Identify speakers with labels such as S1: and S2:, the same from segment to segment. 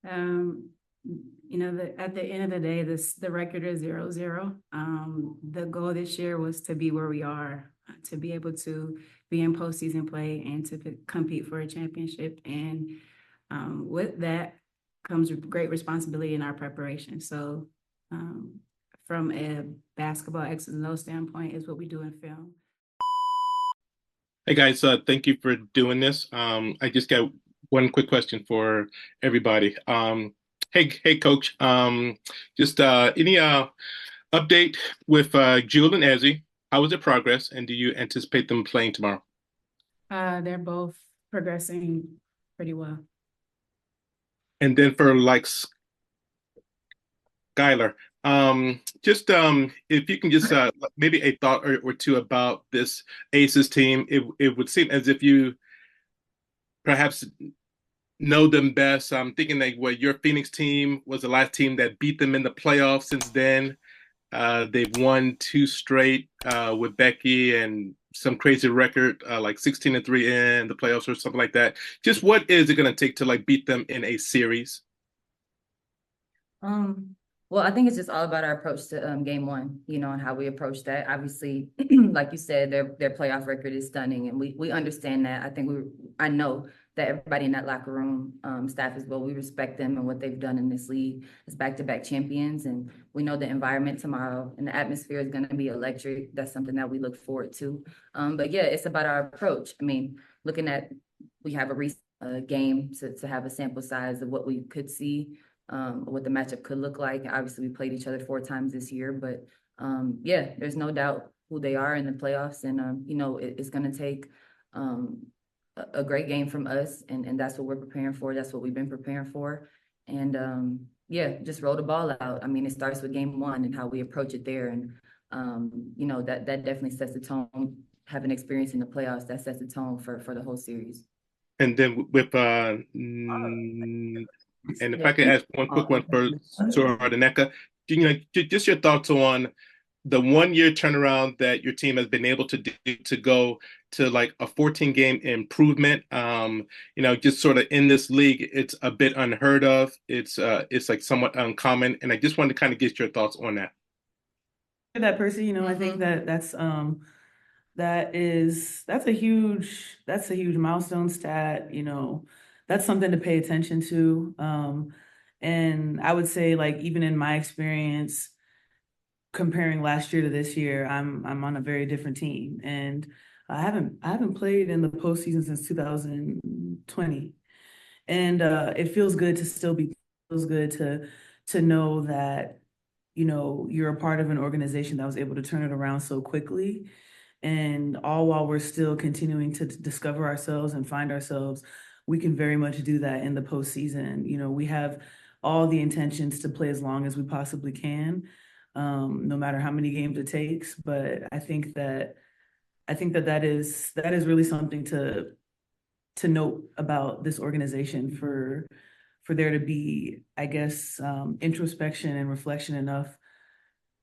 S1: Um, at the end of the day, the record is 0-0. The goal this year was to be where we are, to be able to be in postseason play and to compete for a championship. And with that comes great responsibility in our preparation. So from a basketball X's and O's standpoint is what we do in film.
S2: Hey guys, thank you for doing this. I just got one quick question for everybody. Hey, Coach. Just any update with Jewel and Ezzy? How was their progress, and do you anticipate them playing tomorrow?
S1: They're both progressing pretty well.
S2: And then for like Skylar, just if you can just maybe a thought or two about this Aces team. It would seem as if you perhaps know them best. I'm thinking like what your Phoenix team was the last team that beat them in the playoffs. Since then, they've won two straight with Becky and some crazy record like 16-3 in the playoffs or something like that. Just what is it going to take to like beat them in a series?
S3: Well, I think it's just all about our approach to game one, and how we approach that. Obviously, like you said, their playoff record is stunning, and we understand that. I know that everybody in that locker room, staff as well, we respect them and what they've done in this league as back-to-back champions, and we know the environment tomorrow and the atmosphere is going to be electric. That's something that we look forward to. But yeah, it's about our approach. I mean, we have a recent game to have a sample size of what we could see. What the matchup could look like. Obviously, we played each other 4 times this year, but yeah, there's no doubt who they are in the playoffs, and it's going to take a great game from us, and that's what we're preparing for. That's what we've been preparing for, and yeah, just roll the ball out. I mean, it starts with game one and how we approach it there, and that definitely sets the tone. Having experience in the playoffs, that sets the tone for the whole series.
S2: And then with and if I could ask one quick one for Nneka, just your thoughts on the 1 year turnaround that your team has been able to do to go to like a 14 game improvement. Just sort of in this league, it's a bit unheard of. It's like somewhat uncommon, and I just wanted to kind of get your thoughts on that.
S4: That person, I think that's a huge milestone stat. That's something to pay attention to. And I would say, like, even in my experience, comparing last year to this year, I'm on a very different team, and I haven't played in the postseason since 2020, and it feels good to still be feels good to know that you're a part of an organization that was able to turn it around so quickly, and all while we're still continuing to discover ourselves and find ourselves. We can very much do that in the postseason. We have all the intentions to play as long as we possibly can, no matter how many games it takes. But I think that is really something to note about this organization, for there to be, I guess, introspection and reflection enough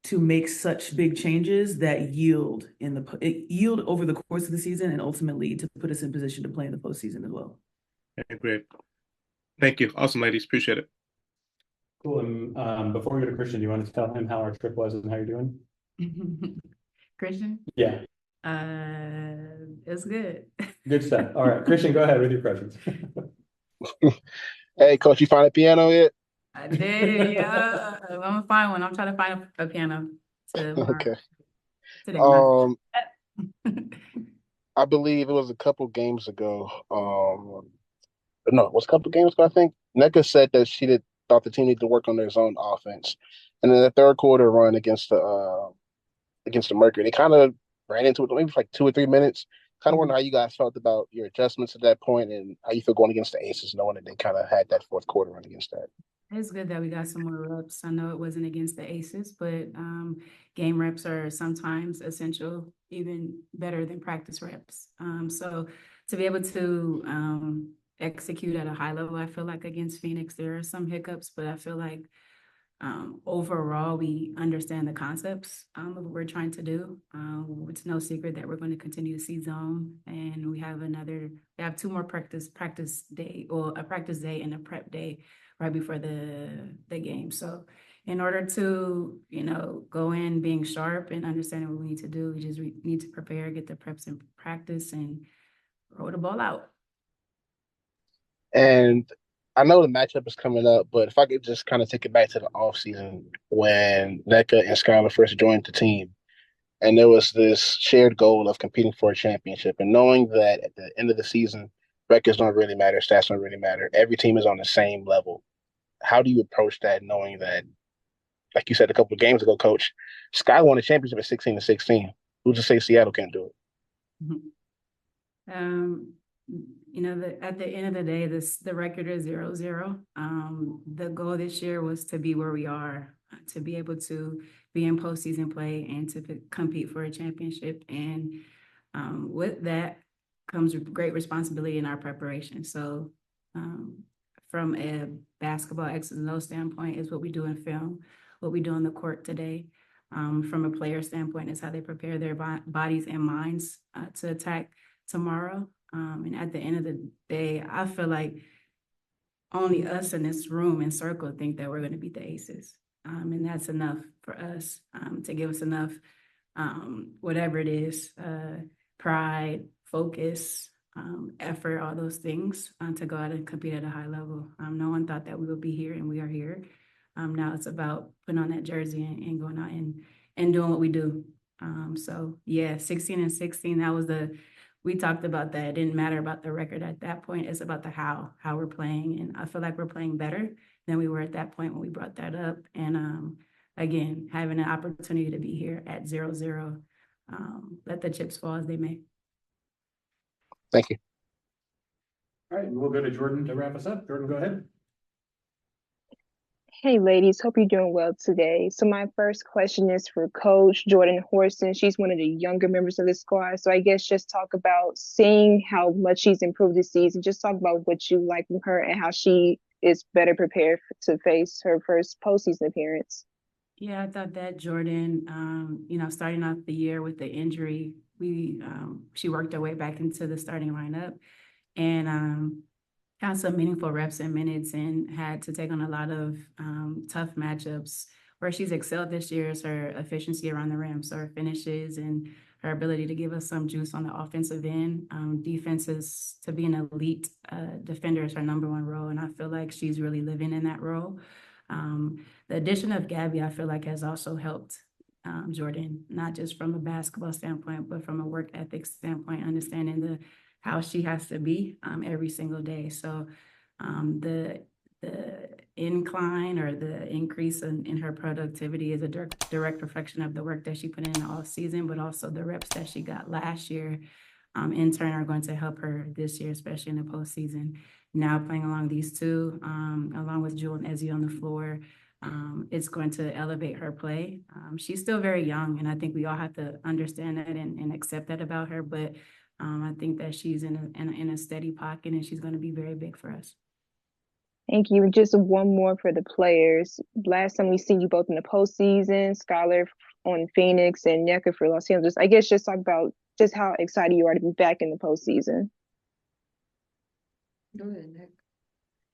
S4: to make such big changes that yield over the course of the season, and ultimately to put us in position to play in the postseason as well.
S2: Okay, great. Thank you. Awesome, ladies. Appreciate it.
S5: Cool. And before we go to Christian, do you want to tell him how our trip was and how you're doing?
S1: Christian?
S5: Yeah.
S1: It was good.
S5: Good stuff. All right, Christian, go ahead with your questions.
S6: Hey, Coach, you find a piano yet?
S1: I did, yeah. I'm gonna find one. I'm trying to find a piano
S6: Okay.
S1: today.
S6: I believe it was a couple games ago. No, it was a couple games ago, I think. Nneka said that thought the team needed to work on their zone offense. And then the third quarter run against the Mercury, they kind of ran into it maybe for like 2 or 3 minutes. Kind of wonder how you guys felt about your adjustments at that point and how you feel going against the Aces, knowing that they kind of had that fourth quarter run against that.
S1: It's good that we got some more reps. I know it wasn't against the Aces, but game reps are sometimes essential, even better than practice reps. So to be able to execute at a high level, I feel like against Phoenix, there are some hiccups, but I feel like overall, we understand the concepts of what we're trying to do. It's no secret that we're going to continue to see zone, and we have 2 more practice day, or a practice day and a prep day right before the game. So in order to, go in being sharp and understanding what we need to do, we just need to prepare, get the preps in practice, and roll the ball out.
S6: And I know the matchup is coming up, but if I could just kind of take it back to the offseason when Nneka and Skylar first joined the team, and there was this shared goal of competing for a championship, and knowing that at the end of the season, records don't really matter, stats don't really matter. Every team is on the same level. How do you approach that, knowing that, like you said a couple of games ago, Coach, Sky won a championship at 16-16. Who's to say Seattle can't do it?
S1: Um, at the end of the day, the record is 0-0. The goal this year was to be where we are, to be able to be in postseason play and to compete for a championship. And with that comes great responsibility in our preparation. So from a basketball X's and O's standpoint is what we do in film, what we do on the court today. From a player standpoint is how they prepare their bodies and minds to attack tomorrow. And at the end of the day, I feel like only us in this room and circle think that we're going to beat the Aces. And that's enough for us to give us enough, whatever it is, pride, focus, effort, all those things to go out and compete at a high level. No one thought that we would be here, and we are here. Now it's about putting on that jersey and going out and doing what we do. So yeah, 16-16, that was we talked about that. It didn't matter about the record at that point. It's about the how we're playing. And I feel like we're playing better than we were at that point when we brought that up. And again, having an opportunity to be here at 0-0, let the chips fall as they may.
S6: Thank you.
S5: All right, and we'll go to Jordan to wrap us up. Jordan, go ahead.
S7: Hey ladies, hope you're doing well today. So my first question is for Coach Jordan Horson. She's one of the younger members of the squad. So I guess just talk about seeing how much she's improved this season. Just talk about what you like from her and how she is better prepared to face her first postseason appearance.
S1: Yeah, I thought that Jordan, starting off the year with the injury, she worked her way back into the starting lineup and got some meaningful reps and minutes and had to take on a lot of tough matchups. Where she's excelled this year is her efficiency around the rim. So her finishes and her ability to give us some juice on the offensive end. Defenses, to be an elite defender is her number one role. And I feel like she's really living in that role. The addition of Gabby, I feel like, has also helped Jordan, not just from a basketball standpoint, but from a work ethic standpoint, understanding how she has to be every single day. So the incline or the increase in her productivity is a direct reflection of the work that she put in all season, but also the reps that she got last year in turn are going to help her this year, especially in the postseason. Now playing along these two, along with Jewel and Ezzy on the floor, it's going to elevate her play. She's still very young, and I think we all have to understand that and accept that about her, but I think that she's in a steady pocket, and she's going to be very big for us.
S7: Thank you. Just one more for the players. Last time we seen you both in the postseason, Skylar on Phoenix and Nneka for Los Angeles. I guess just talk about just how excited you are to be back in the postseason.
S3: Go ahead, Nick.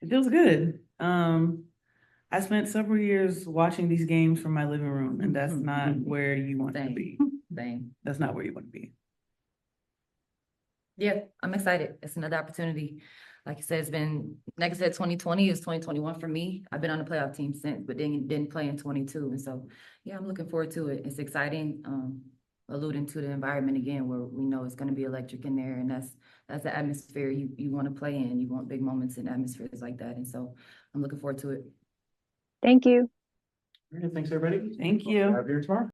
S4: It feels good. I spent several years watching these games from my living room, and that's not where you want to be.
S3: Same.
S4: That's not where you want to be.
S3: Yeah, I'm excited. It's another opportunity. Like I said, it's been, like I said, 2020 is 2021 for me. I've been on the playoff team since, but didn't play in 22. And so, yeah, I'm looking forward to it. It's exciting. Alluding to the environment again, where we know it's going to be electric in there. And that's the atmosphere you want to play in. You want big moments in atmospheres like that. And so I'm looking forward to it.
S7: Thank you.
S5: All right, thanks everybody.
S4: Thank you.
S5: Have you tomorrow.